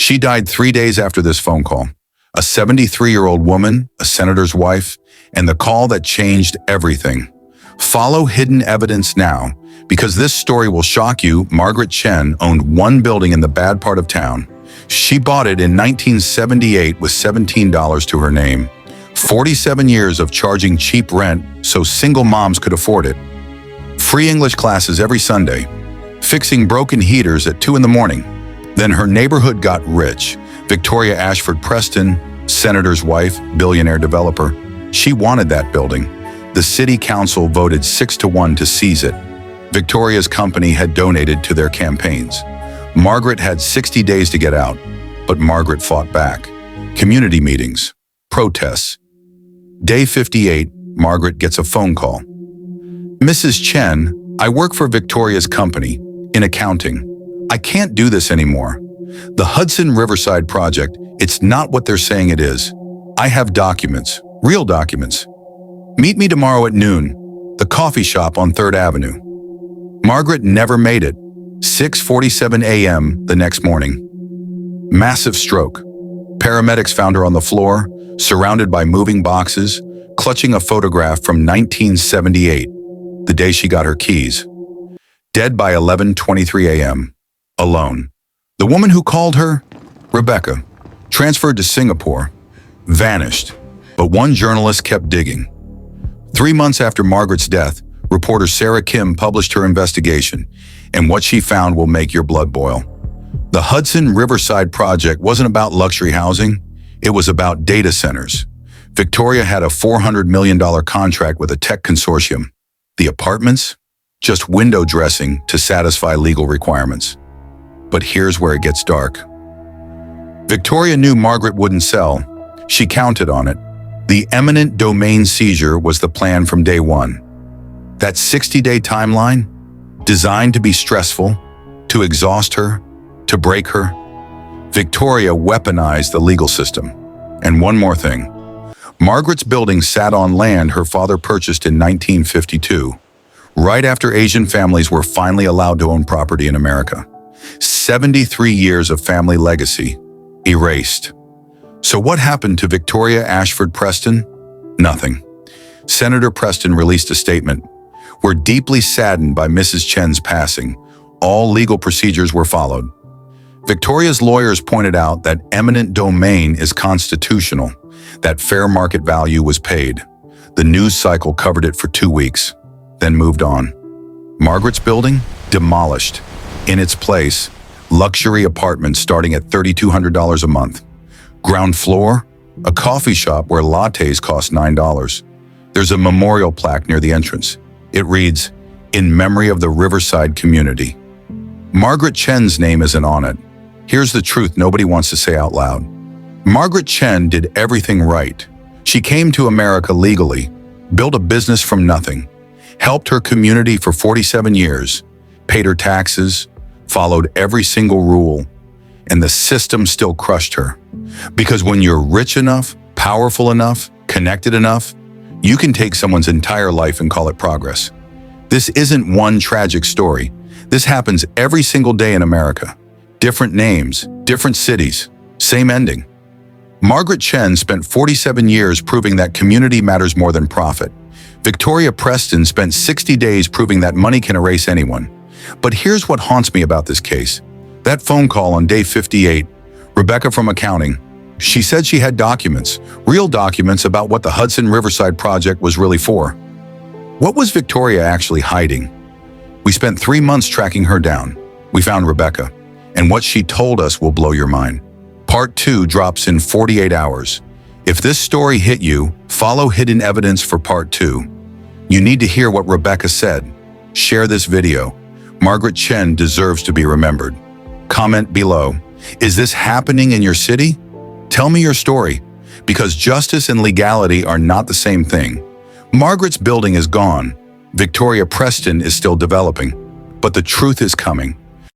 She died 3 days after this phone call. A 73-year-old woman, a senator's wife, and the call that changed everything. Follow hidden evidence now, because this story will shock you. Margaret Chen owned one building in the bad part of town. She bought it in 1978 with $17 to her name. 47 years of charging cheap rent so single moms could afford it. Free English classes every Sunday. Fixing broken heaters at 2 in the morning. Then her neighborhood got rich. Victoria Ashford-Preston, senator's wife, billionaire developer. She wanted that building. The city council voted 6-1 to seize it. Victoria's company had donated to their campaigns. Margaret had 60 days to get out, but Margaret fought back. Community meetings, protests. Day 58, Margaret gets a phone call. Mrs. Chen, I work for Victoria's company, in accounting. I can't do this anymore. The Hudson Riverside project, it's not what they're saying it is. I have documents, real documents. Meet me tomorrow at noon, the coffee shop on 3rd Avenue. Margaret never made it. 6:47 a.m. the next morning. Massive stroke. Paramedics found her on the floor, surrounded by moving boxes, clutching a photograph from 1978, the day she got her keys. Dead by 11:23 a.m. Alone. The woman who called her, Rebecca, transferred to Singapore, vanished, but one journalist kept digging. 3 months after Margaret's death, reporter Sarah Kim published her investigation, and what she found will make your blood boil. The Hudson Riverside project wasn't about luxury housing, it was about data centers. Victoria had a $400 million contract with a tech consortium. The apartments? Just window dressing to satisfy legal requirements. But here's where it gets dark. Victoria knew Margaret wouldn't sell. She counted on it. The eminent domain seizure was the plan from day one. That 60-day timeline, designed to be stressful, to exhaust her, to break her. Victoria weaponized the legal system. And one more thing. Margaret's building sat on land her father purchased in 1952, right after Asian families were finally allowed to own property in America. 73 years of family legacy, erased. So what happened to Victoria Ashford-Preston? Nothing. Senator Preston released a statement. We're deeply saddened by Mrs. Chen's passing. All legal procedures were followed. Victoria's lawyers pointed out that eminent domain is constitutional, that fair market value was paid. The news cycle covered it for 2 weeks, then moved on. Margaret's building? Demolished. In its place, luxury apartments starting at $3,200 a month. Ground floor? A coffee shop where lattes cost $9. There's a memorial plaque near the entrance. It reads, "In memory of the Riverside community." Margaret Chen's name isn't on it. Here's the truth nobody wants to say out loud. Margaret Chen did everything right. She came to America legally, built a business from nothing, helped her community for 47 years, paid her taxes, followed every single rule, and the system still crushed her. Because when you're rich enough, powerful enough, connected enough, you can take someone's entire life and call it progress. This isn't one tragic story. This happens every single day in America. Different names, different cities, same ending. Margaret Chen spent 47 years proving that community matters more than profit. Victoria Preston spent 60 days proving that money can erase anyone. But here's what haunts me about this case. That phone call on day 58, Rebecca from accounting, she said she had documents, real documents about what the Hudson Riverside project was really for. What was Victoria actually hiding? We spent 3 months tracking her down. We found Rebecca, and what she told us will blow your mind. Part 2 drops in 48 hours. If this story hit you, follow hidden evidence for part 2. You need to hear what Rebecca said. Share this video. Margaret Chen deserves to be remembered. Comment below. Is this happening in your city? Tell me your story, because justice and legality are not the same thing. Margaret's building is gone. Victoria Preston is still developing, but the truth is coming.